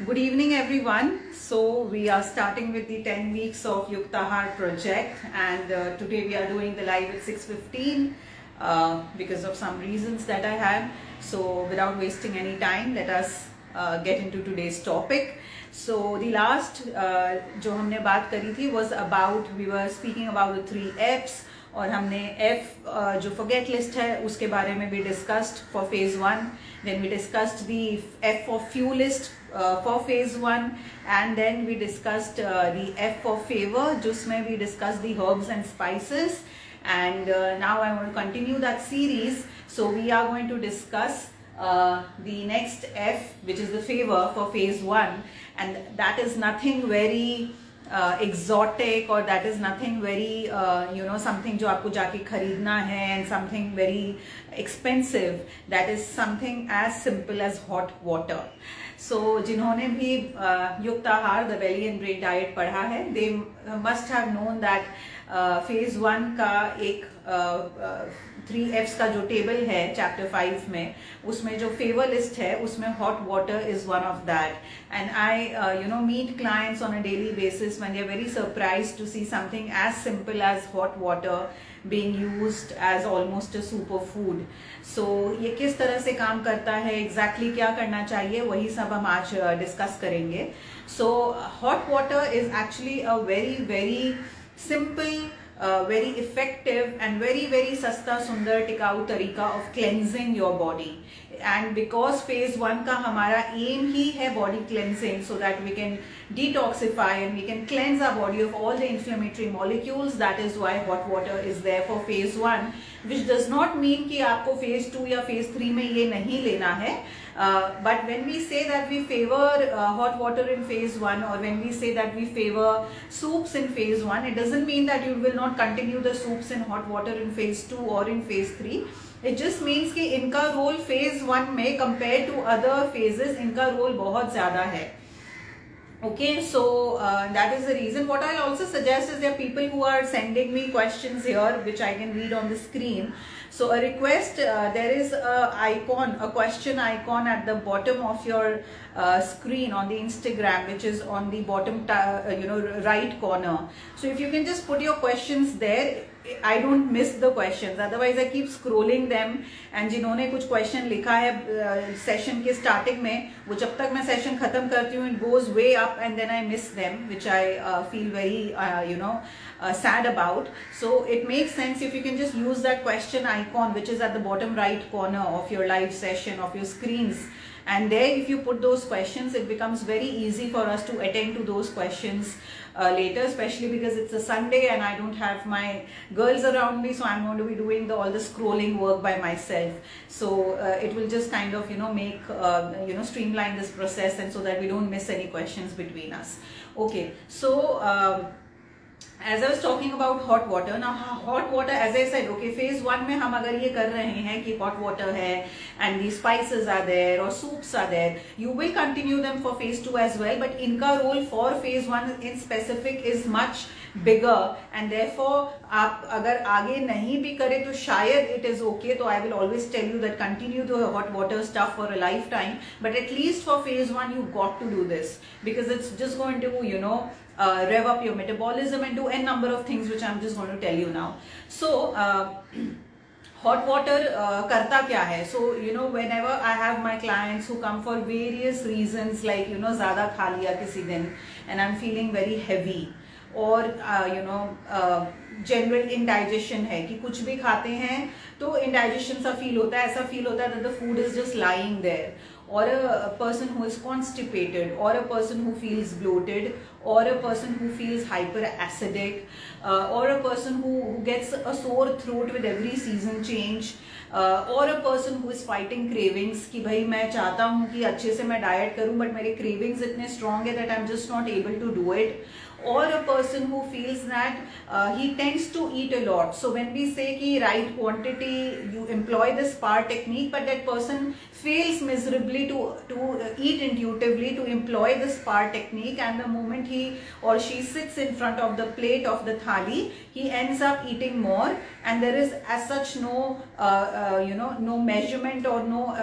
Good evening, everyone. So we are starting with the 10 weeks of Yuktahar project, and today we are doing the live at 6:15 because of some reasons that I had. So without wasting any time, let us get into today's topic. So the last जो हमने बात करी थी was about, we were speaking about the 3 F's, और हमने F जो forget list है उसके बारे में भी discussed for phase 1. Then we discussed the F for fuel list for phase 1, and then we discussed the F for favor, जिसमें we discussed the herbs and spices. And now I want to continue that series. So we are going to discuss the next F, which is the favor for phase 1, and that is nothing very exotic, or that is nothing very something जो आपको जाके खरीदना है, and something very expensive. That is something as simple as hot water. So जिन्होंने भी Yuktahar the belly and brain diet पढ़ा है, they must have known that phase 1 का एक 3 F's का जो टेबल है चैप्टर 5 में, उसमें जो फेवर लिस्ट है उसमें hot water is one of that. And I meet clients on a daily basis when they are very surprised to see something as simple as hot water being used as almost a superfood. So ये किस तरह से काम करता है, exactly क्या करना चाहिए, वही सब हम आज डिस्कस करेंगे. So hot water is actually a very simple, very effective and very सस्ता सुंदर टिकाऊ तरीका of cleansing your body. And because phase 1 का हमारा aim ही है body cleansing, so that we can detoxify and we can cleanse our body of all the inflammatory molecules. That is why hot water is there for phase 1, which does not mean कि आपको phase 2 या phase 3 में ये नहीं लेना है. But when we say that we favor hot water in phase 1, or when we say that we favor soups in phase 1, it doesn't mean that you will not continue the soups in hot water in phase 2 or in phase 3. It just means कि इनका role phase 1 में compared to other phases, इनका role बहुत ज़्यादा है. Okay, so that is the reason. What I'll also suggest is there are people who are sending me questions here, which I can read on the screen. So a request, there is a question icon at the bottom of your screen on the Instagram, which is on the bottom right corner. So if you can just put your questions there, I don't miss the questions. Otherwise I keep scrolling them, and जिन्होंने कुछ question लिखा है session के starting में, वो जब तक मैं session खत्म करती हूँ, it goes way up, and then I miss them, which I feel very sad about. So it makes sense if you can just use that question icon, which is at the bottom right corner of your live session, of your screens. And there, if you put those questions, it becomes very easy for us to attend to those questions later, especially because it's a Sunday and I don't have my girls around me, so I'm going to be doing all the scrolling work by myself. So it will just kind of make streamline this process, and so that we don't miss any questions between us. Okay, so as I was talking about hot water, now hot water, as I said, okay, phase 1 में हम अगर ये कर रहे हैं कि hot water है and the spices are there or soups are there, you will continue them for phase 2 as well, but इनका role for phase 1 in specific is much bigger, and therefore आप अगर आगे नहीं भी करें तो शायद it is okay. So I will always tell you that continue the hot water stuff for a lifetime, but at least for phase 1 you got to do this, because it's just going to rev up your metabolism and do a number of things, which I'm just going to tell you now. So hot water करता क्या है? So whenever I have my clients who come for various reasons, like ज़्यादा खा लिया किसी दिन and I'm feeling very heavy, और general indigestion है कि कुछ भी खाते हैं तो इंडाइजेशन सा फील होता है, ऐसा फील होता है that the food is just lying there, or a person who is constipated, or a person who feels bloated, or a person who feels hyperacidic, or a person who gets a sore throat with every season change, or a person who is fighting cravings कि भाई मैं चाहता हूँ कि अच्छे से मैं diet करूँ, but मेरे cravings इतने strong है that I'm just not able to do it. or a person who feels that he tends to eat a lot. So when we say ki right quantity, you employ the SPAR technique, but that person fails miserably to eat intuitively, to employ the SPAR technique, and the moment he or she sits in front of the plate of the thali, he ends up eating more, and there is as such no no measurement or no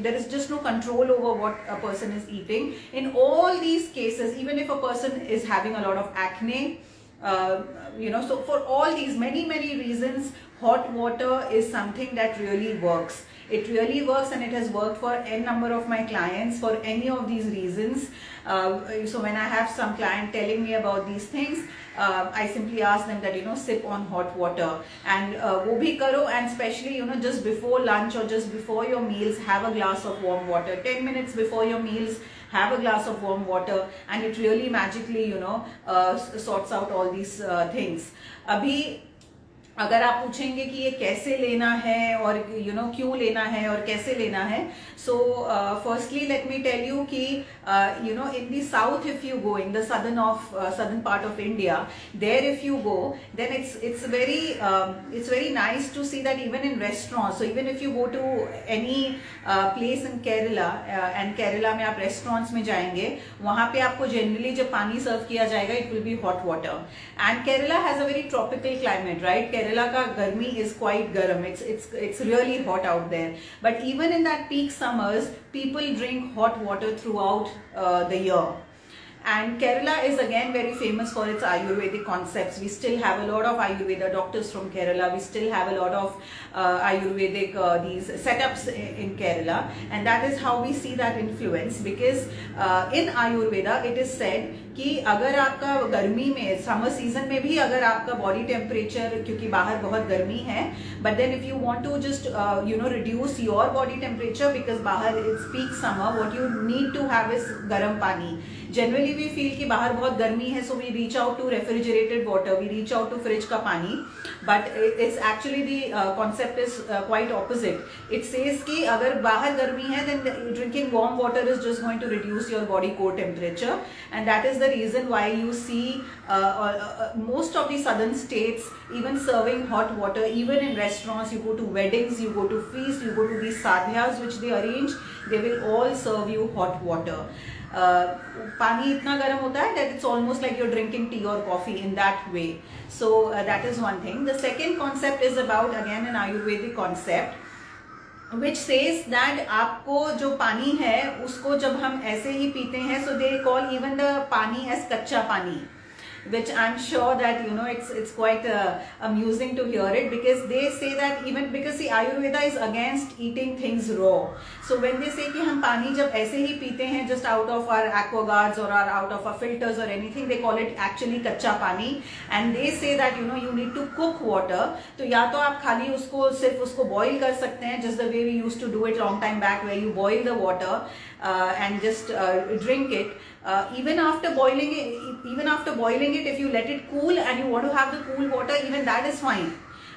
there is just no control over what a person is eating. In all these cases, even if a person is having a lot of acne, so for all these many reasons, hot water is something that really works. It really works, and it has worked for n number of my clients for any of these reasons. So when I have some client telling me about these things, I simply ask them that sip on hot water, and wo bhi karo, and especially just before lunch or just before your meals, have a glass of warm water. 10 minutes before your meals, have a glass of warm water, and it really magically sorts out all these things. Abhi अगर आप पूछेंगे कि ये कैसे लेना है और क्यों लेना है और कैसे लेना है, so firstly let me tell you कि in the south, if you go in the southern part of India, there if you go, then it's very nice to see that even in restaurants. So even if you go to any place in Kerala, and Kerala में आप restaurants में जाएंगे, वहाँ पे आपको generally जब पानी सर्व किया जाएगा, it will be hot water. And Kerala has a very tropical climate, right? Kerala ka garmi is quite garam. It's really hot out there. But even in that peak summers, people drink hot water throughout the year. And Kerala is again very famous for its Ayurvedic concepts. We still have a lot of Ayurveda doctors from Kerala. We still have a lot of Ayurvedic these setups in Kerala, and that is how we see that influence. Because in Ayurveda it is said कि अगर आपका गर्मी में, summer season में भी अगर आपका body temperature, क्योंकि बाहर बहुत गर्मी है, but then if you want to just reduce your body temperature, because बाहर it's peak summer, what you need to have is गर्म पानी. जनरली वी फील कि बाहर बहुत गर्मी है, so we reach out to refrigerated water, we reach out to fridge का पानी. But it's actually the concept is quite opposite. It says कि अगर बाहर गर्मी है, then drinking warm water is just going to reduce your body core temperature, and that is the reason why you see most of the southern states even serving hot water. Even in restaurants, you go to weddings, you go to feasts, you go to these sadhyas which they arrange, they will all serve you hot water. पानी इतना गर्म होता है that it's almost like you're drinking tea or coffee in that way. So that is one thing. The second concept is about again an Ayurvedic concept which says that आपको जो पानी है उसको जब हम ऐसे ही पीते हैं, so they call even the पानी as कच्चा पानी, which I'm sure that it's quite amusing to hear it, because they say that even because see Ayurveda is against eating things raw. So when they say कि हम पानी जब ऐसे ही पीते हैं just out of our aquaguards or out of our filters or anything, they call it actually कच्चा पानी, and they say that you need to cook water. तो या तो आप खाली उसको सिर्फ उसको boil कर सकते हैं, just the way we used to do it long time back, where you boil the water and just drink it. Even after boiling it, if you let it cool and you want to have the cool water, even that is fine.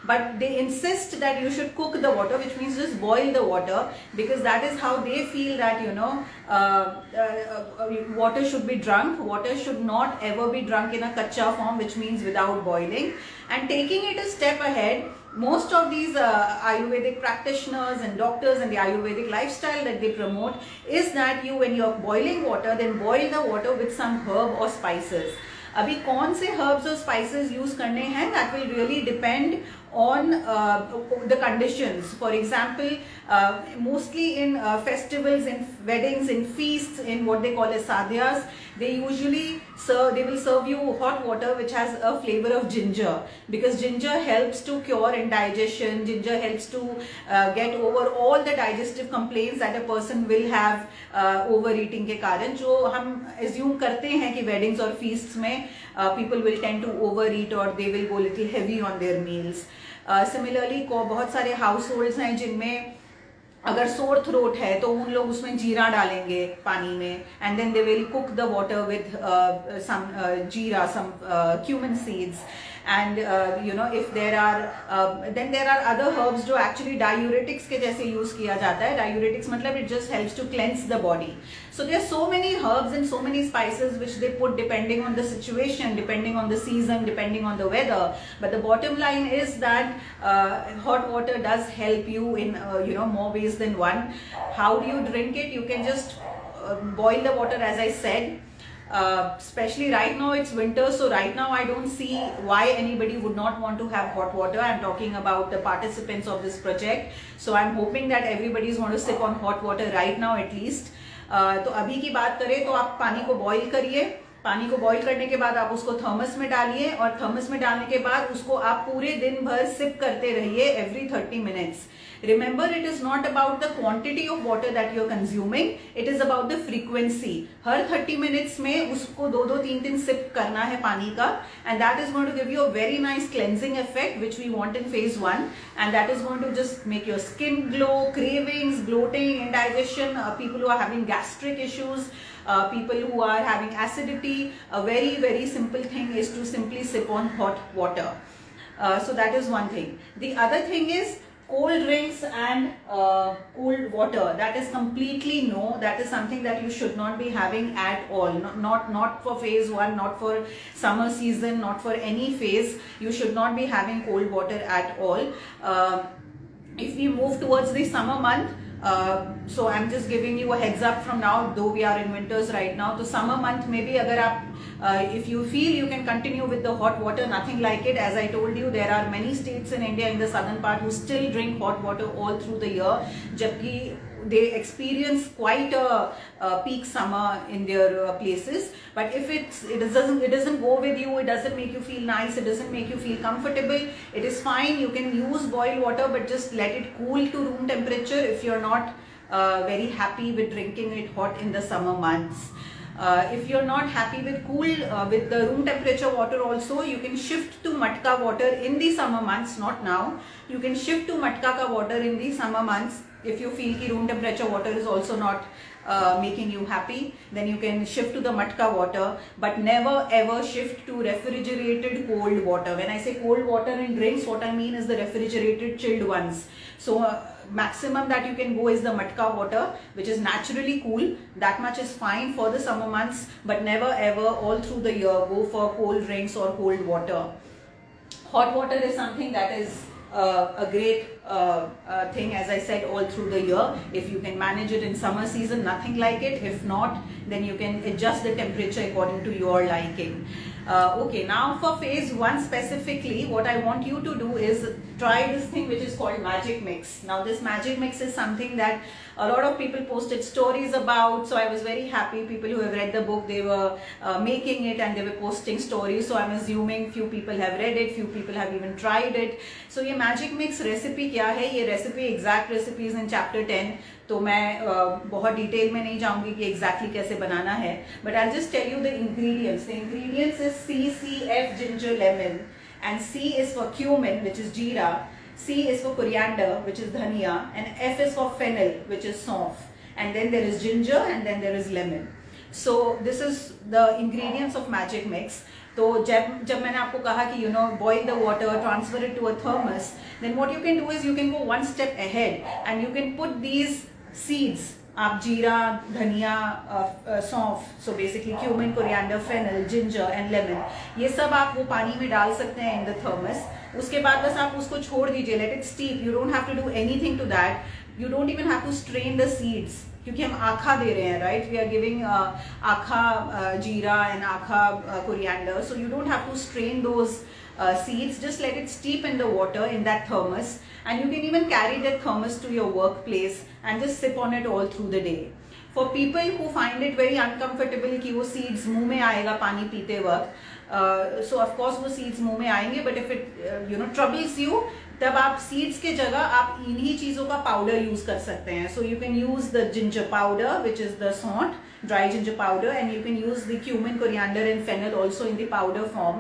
But they insist that you should cook the water, which means just boil the water, because that is how they feel that water should be drunk. Water should not ever be drunk in a kacha form, which means without boiling. And taking it a step ahead, most of these Ayurvedic practitioners and doctors and the Ayurvedic lifestyle that they promote is that when you are boiling water, then boil the water with some herb or spices. अभी कौन से herbs और spices use करने हैं, that will really depend on the conditions. For example, mostly in festivals, in weddings, in feasts, in what they call as sadhyas, they will serve you hot water which has a flavor of ginger, because ginger helps to cure indigestion. Ginger helps to get over all the digestive complaints that a person will have overeating के कारण, जो हम assume करते हैं कि weddings और feasts में people will tend to overeat or they will go little heavy on their meals. Similarly, बहुत सारे households हैं जिनमें अगर सोर थ्रोट है तो उन लोग उसमें जीरा डालेंगे पानी में, and then they will cook the water with some jeera, some cumin seeds. and if there are then there are other herbs जो actually diuretics के जैसे use किया जाता है. Diuretics मतलब it just helps to cleanse the body. So there are so many herbs and so many spices which they put depending on the situation, depending on the season, depending on the weather. But the bottom line is that hot water does help you in more ways than one. How do you drink it? You can just boil the water, as I said. Especially right now it's winter, so right now I don't see why anybody would not want to have hot water. I'm talking about the participants of this project, so I'm hoping that everybody is going to sip on hot water right now at least. तो अभी की बात करें तो आप पानी को boil करिए. पानी को बॉईल करने के बाद आप उसको थर्मस में डालिए, और थर्मस में डालने के बाद उसको आप पूरे दिन भर सिप करते रहिए every 30 minutes. Remember, it is not about the quantity of water that you are consuming, it is about the frequency. Her 30 minutes में उसको 2-3 sip करना है पानी का, and that is going to give you a very nice cleansing effect which we want in phase 1, and that is going to just make your skin glow, cravings, bloating, indigestion, people who are having gastric issues, people who are having acidity. A very, very simple thing is to simply sip on hot water. So that is one thing. The other thing is cold drinks and cold water. That is completely no. That is something that you should not be having at all. Not for phase 1, not for summer season, not for any phase. You should not be having cold water at all. If we move towards the summer month, so I'm just giving you a heads up from now, though we are in winters right now. So summer month, maybe agar aap, if you feel you can continue with the hot water, nothing like it. As I told you, there are many states in India in the southern part who still drink hot water all through the year, jabki they experience quite a peak summer in their places. But if it doesn't go with you, it doesn't make you feel nice, it doesn't make you feel comfortable, it is fine. You can use boiled water, but just let it cool to room temperature if you're not very happy with drinking it hot in the summer months. If you're not happy with with the room temperature water also, you can shift to matka water in the summer months, not now. You can shift to matka ka water in the summer months. If you feel ki room temperature water is also not making you happy, then you can shift to the matka water, but never ever shift to refrigerated cold water. When I say cold water in drinks, what I mean is the refrigerated chilled ones. So maximum that you can go is the matka water, which is naturally cool. That much is fine for the summer months, but never ever all through the year go for cold drinks or cold water. Hot water is something that is a great thing, as I said, all through the year. If you can manage it in summer season, nothing like it. If not, then you can adjust the temperature according to your liking. Okay, now for phase 1 specifically, what I want you to do is try this thing which is called magic mix. Now this magic mix is something that a lot of people posted stories about, so I was very happy. People who have read the book, they were making it and they were posting stories, so I'm assuming few people have read it, few people have even tried it. So ये magic mix recipe क्या है? ये recipe exact recipe is in chapter 10, तो मैं बहुत detail में नहीं जाऊंगी कि एग्जैक्टली कैसे बनाना है, but I just tell you the ingredients. The ingredients is CCF ginger lemon, and C is for cumin, which is jeera, C is for coriander, which is dhania, and F is for fennel, which is saunf, and then there is ginger, and then there is lemon. So this is the ingredients of magic mix. तो जब मैंने आपको कहा कि boil the water, transfer it to a thermos, then what you can do is you can go one step ahead and you can put these seeds, आप जीरा, धनिया, सौंफ, so basically cumin, coriander, fennel, ginger and lemon, ये सब आप वो पानी में डाल सकते हैं in the thermos. उसके बाद बस आप उसको छोड़ दीजिए, let it steep. You don't have to do anything to that. You don't even have to strain the seeds, क्योंकि हम आखा दे रहे हैं, right? We are giving आखा जीरा and आखा coriander, so you don't have to strain those seeds. Just let it steep in the water in that thermos, and you can even carry that thermos to your workplace and just sip on it all through the day. For people who find it very uncomfortable कि वो seeds मुंह में आएगा पानी पीते वक्त, so of course वो seeds मुंह में आएंगे, but if it troubles you, तब आप सीड्स के जगह आप इन्हीं चीज़ों का पाउडर यूज कर सकते हैं. So you can use the ginger powder which is the saunth, dry ginger powder, and you can use the cumin, coriander and fennel also in the powder form.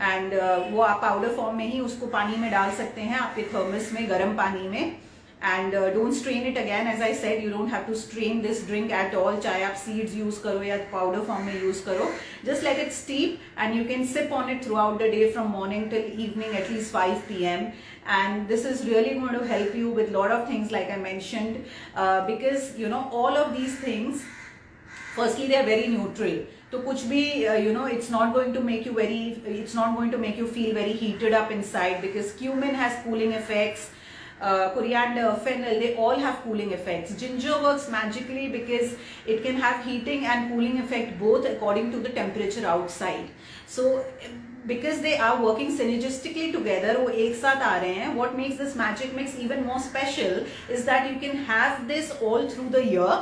And वो आप पाउडर फॉर्म में ही उसको पानी में डाल सकते हैं आपके थर्मस में, गर्म पानी में. and don't strain it again. As I said, you don't have to strain this drink at all, चाहे आप seeds use करो या powder form में use करो. Just let it steep and you can sip on it throughout the day from morning till evening at least 5 p.m. And this is really going to help you with a lot of things like I mentioned, because you know all of these things, firstly they are very neutral. तो कुछ भी it's not going to make you feel very heated up inside, because cumin has cooling effects. Coriander, fennel, they all have cooling effects. Ginger works magically because it can have heating and cooling effect both according to the temperature outside. So because they are working synergistically together, वो एक साथ आ रहे हैं, what makes this magic mix even more special is that you can have this all through the year.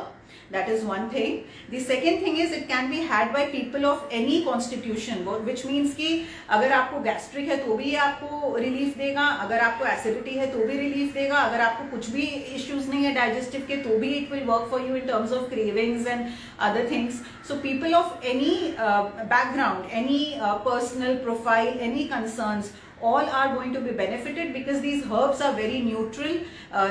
That is one thing. The second thing is it can be had by people of any constitution, which means कि अगर आपको gastric है तो भी ये आपको relief देगा, अगर आपको एसिडिटी है तो भी रिलीफ देगा, अगर आपको कुछ भी इश्यूज नहीं है डाइजेस्टिव के तो भी it will work for you in terms of cravings and other things. So people of any background, any personal profile, any concerns, all are going to be benefited because these herbs are very neutral.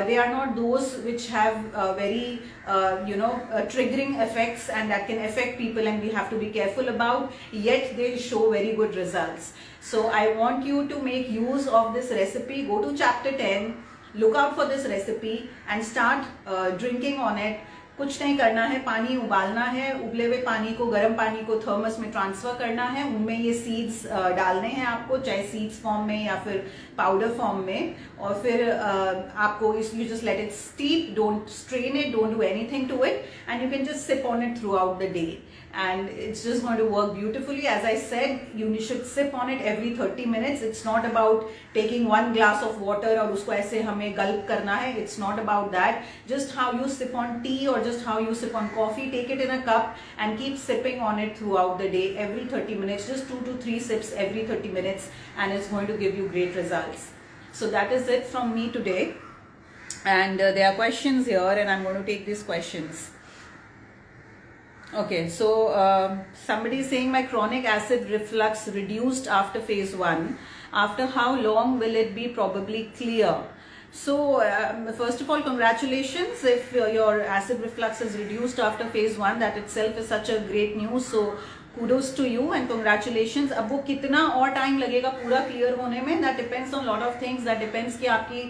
They are not those which have very triggering effects and that can affect people, and we have to be careful about, yet they show very good results. So I want you to make use of this recipe. Go to chapter 10, look out for this recipe and start drinking on it. कुछ नहीं करना है, पानी उबालना है, उबले हुए पानी को, गर्म पानी को थर्मस में ट्रांसफर करना है, उनमें ये सीड्स डालने हैं आपको, चाहे सीड्स फॉर्म में या फिर पाउडर फॉर्म में, और फिर आपको you just let it steep, don't strain it, don't do anything to it, and you can just sip on it throughout the day. And it's just going to work beautifully. As I said, you should sip on it every 30 minutes. It's not about taking one glass of water और उसको ऐसे हमें गल्प करना है. It's not about that. Just how you sip on tea or just how you sip on coffee. Take it in a cup and keep sipping on it throughout the day every 30 minutes. Just 2 to 3 sips every 30 minutes, and it's going to give you great results. So that is it from me today. And there are questions here, and I'm going to take these questions. Okay, so somebody is saying my chronic acid reflux reduced after phase 1. After how long will it be probably clear? So first of all, congratulations if your acid reflux is reduced after phase 1. That itself is such a great news. So kudos to you and congratulations. अब वो कितना और time लगेगा पूरा clear होने में, that depends on lot of things. That depends कि आपकी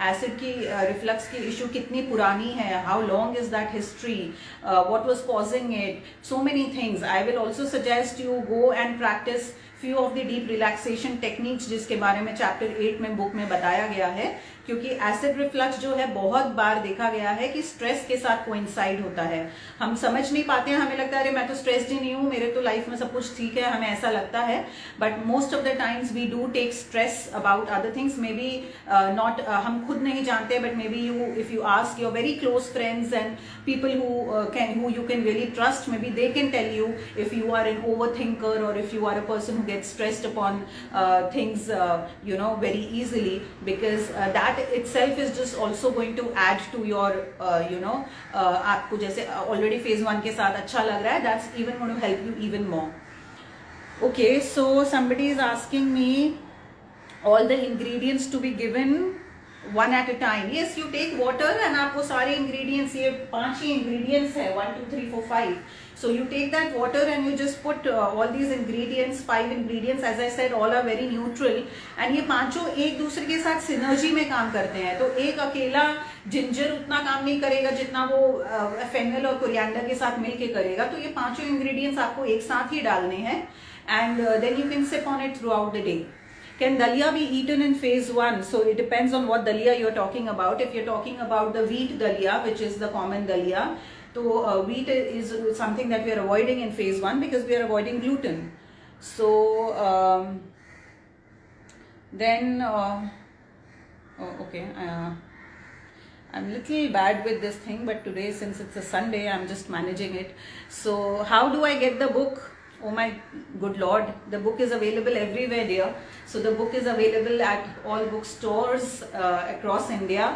एसिड की रिफ्लक्स की इशू कितनी पुरानी है, how long is that history, what was causing it, so many things. I will also suggest you go and practice few of the deep relaxation techniques जिसके बारे में चैप्टर 8 में बुक में बताया गया है, क्योंकि एसिड रिफ्लक्स जो है बहुत बार देखा गया है कि स्ट्रेस के साथ कोइंसाइड होता है. हम समझ नहीं पाते हैं, हमें लगता है अरे मैं तो स्ट्रेस्ड ही नहीं हूँ, मेरे तो लाइफ में सब कुछ ठीक है, हमें ऐसा लगता है. But most of the times we do take stress about other things. Maybe not, हम खुद नहीं जानते, but maybe you, if you ask your very close friends and people who you can really trust, maybe they can tell you if you are an overthinker or if you are a person who gets stressed upon things very easily, because that itself is just also going to add to your आपको जैसे already phase 1 के साथ अच्छा लग रहा है, that's even going to help you even more. Okay, so somebody is asking me all the ingredients to be given one at a time. Yes, you take water and आपको सारे ingredients, ये 5 ही ingredients है, 1 2 3 4 5. So you take that water and you just put all these ingredients, 5 ingredients, as I said, all are very neutral, and ये पांचों एक दूसरे के साथ सिनर्जी में काम करते हैं. तो एक अकेला जिंजर उतना काम नहीं करेगा जितना वो फेनल और कोरिएंडर के साथ मिलके करेगा. तो ये पांचों इंग्रेडिएंट्स आपको एक साथ ही डालने हैं, and then you can sip on it throughout the day. Can dalia be eaten in phase 1? So it depends on what dalia you're talking about. If you're talking about the wheat dalia, which is the common dalia, so wheat is something that we are avoiding in phase 1 because we are avoiding gluten. So then okay, I'm little bad with this thing, but today since it's a Sunday, I'm just managing it. So how do I get the book? Oh my good Lord, the book is available everywhere, dear. So the book is available at all bookstores across India.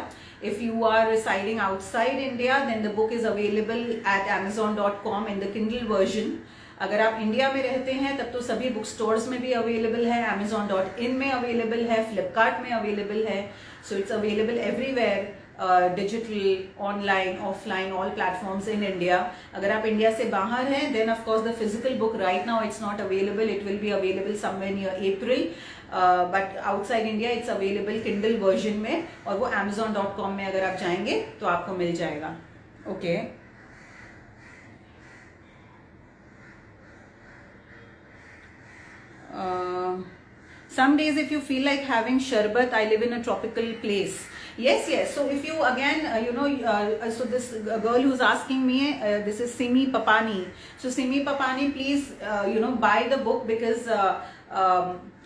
If you are residing outside India, then the book is available at amazon.com in the Kindle version. अगर आप India में रहते हैं तब तो सभी book stores में भी अवेलेबल है, amazon.in में अवेलेबल है, फ्लिपकार्ट में अवेलेबल है. So it's available everywhere. digital, online, offline, all platforms in India. अगर आप इंडिया से बाहर हैं, then of course the physical book right now it's not available. It will be available somewhere near April. But outside India it's available Kindle version में, और वो Amazon.com में अगर आप जाएंगे तो आपको मिल जाएगा. Okay. Some days if you feel like having sharbat, I live in a tropical place. Yes, yes. So if you again, so this girl who's asking me, this is Simi Papani. So Simi Papani, please, buy the book, because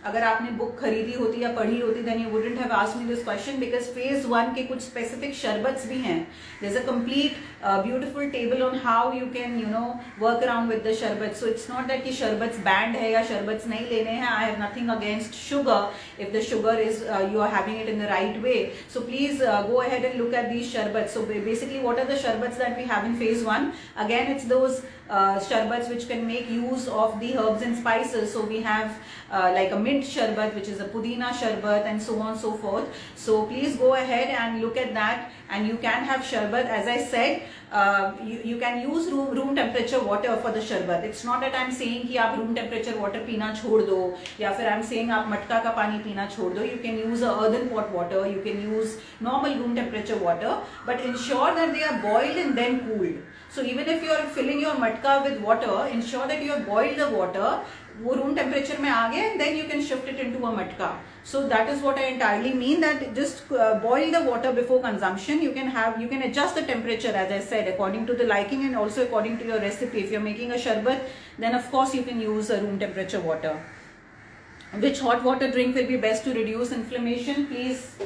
अगर आपने book खरीदी होती या पढ़ी होती then you wouldn't have asked me this question, because phase 1 के कुछ specific शरबत्स भी हैं. There's a complete beautiful table on how you can work around with the शरबत. So it's not that कि शरबत्स banned है या शरबत्स नहीं लेने हैं. I have nothing against sugar if the sugar is you are having it in the right way. So please go ahead and look at these शरबत्स. So basically what are the शरबत्स that we have in phase 1? Again, it's those sharbats which can make use of the herbs and spices. So we have like a mint sharbat, which is a pudina sharbat, and so on and so forth. So please go ahead and look at that, and you can have sharbat. As I said, you can use room temperature water for the sharbat. It's not that I'm saying कि आप room temperature water पीना छोड़ दो, या फिर I'm saying आप मटका का पानी पीना छोड़ दो. You can use a earthen pot water, you can use normal room temperature water, but ensure that they are boiled and then cooled. So even if you are filling your matka with water, ensure that you have boiled the water, वो room temperature में आ गया, and then you can shift it into a matka. So that is what I entirely mean, that just boil the water before consumption. You can adjust the temperature, as I said, according to the liking and also according to your recipe. If you're making a sharbat, then of course you can use a room temperature water. Which hot water drink will be best to reduce inflammation? Please,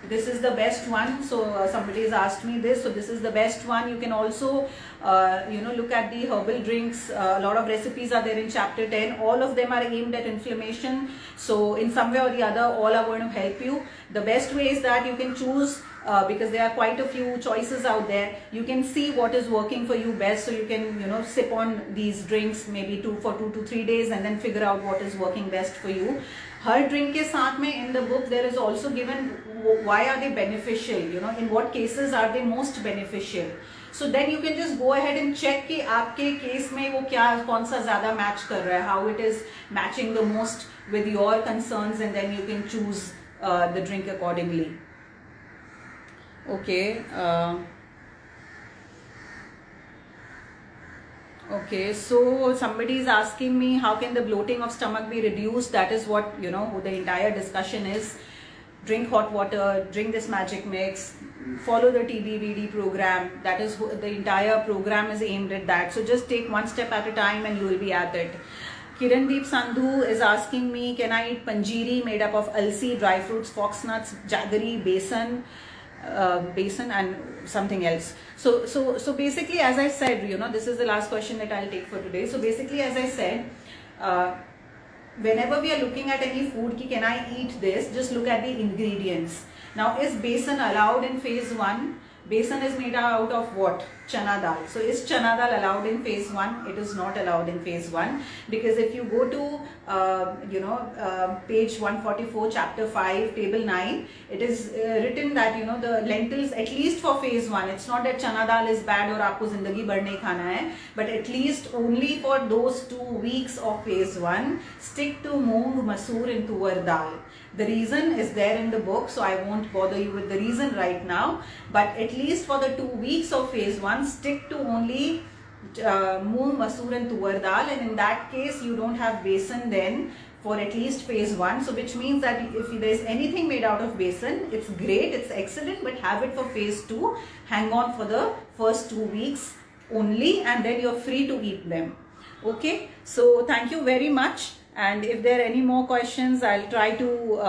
this is the best one. So somebody has asked me this, so this is the best one. You can also look at the herbal drinks. A lot of recipes are there in chapter 10. All of them are aimed at inflammation, so in some way or the other all are going to help you. The best way is that you can choose, because there are quite a few choices out there. You can see what is working for you best, so you can sip on these drinks maybe for 2 to 3 days, and then figure out what is working best for you. Her drink के साथ में in the book there is also given why are they beneficial, in what cases are they most beneficial. So then you can just go ahead and check कि आपके case में वो कौन सा ज़्यादा मैच कर रहा है, how it is matching the most with your concerns, and then you can choose the drink accordingly. Okay. Okay, so somebody is asking me how can the bloating of stomach be reduced. That is what the entire discussion is. Drink hot water, drink this magic mix, follow the TBVD program. That is the entire program is aimed at that. So just take one step at a time and you will be at it. Kirandeep Sandhu is asking me, can I eat panjiri made up of alsi, dry fruits, foxnuts, jaggery, besan and something else. So basically, as I said, this is the last question that I'll take for today. So basically, as I said, whenever we are looking at any food, can I eat this? Just look at the ingredients. Now, is besan allowed in phase 1? Besan is made out of what? Chana dal. So is chana dal allowed in phase 1? It is not allowed in phase 1, because if you go to page 144, chapter 5, table 9, it is written that the lentils, at least for phase 1, it's not that chana dal is bad or आपको जिंदगी भर नहीं खाना है, but at least only for those 2 weeks of phase 1, stick to moong, masoor and tuvar dal. The reason is there in the book, so I won't bother you with the reason right now, but at least for the 2 weeks of phase 1, stick to only moong, masoor and tuvar dal, and in that case you don't have besan then for at least phase 1. So which means that if there is anything made out of besan, it's great, it's excellent, but have it for phase 2. Hang on for the first 2 weeks only, and then you're free to eat them. Okay, so thank you very much. And if there are any more questions, I'll try to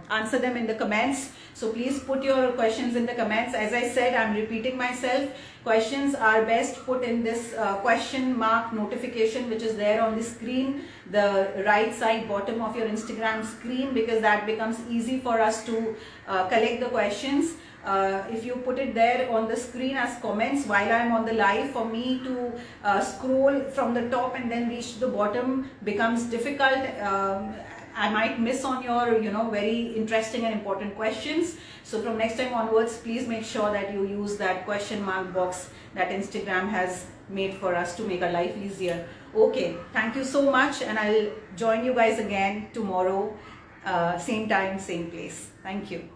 answer them in the comments. So please put your questions in the comments. As I said, I'm repeating myself. Questions are best put in this question mark notification which is there on the screen, the right side bottom of your Instagram screen, because that becomes easy for us to collect the questions. If you put it there on the screen as comments while I'm on the live, for me to scroll from the top and then reach to the bottom becomes difficult. I might miss on your, very interesting and important questions. So from next time onwards, please make sure that you use that question mark box that Instagram has made for us to make our life easier. Okay, thank you so much, and I'll join you guys again tomorrow, same time, same place. Thank you.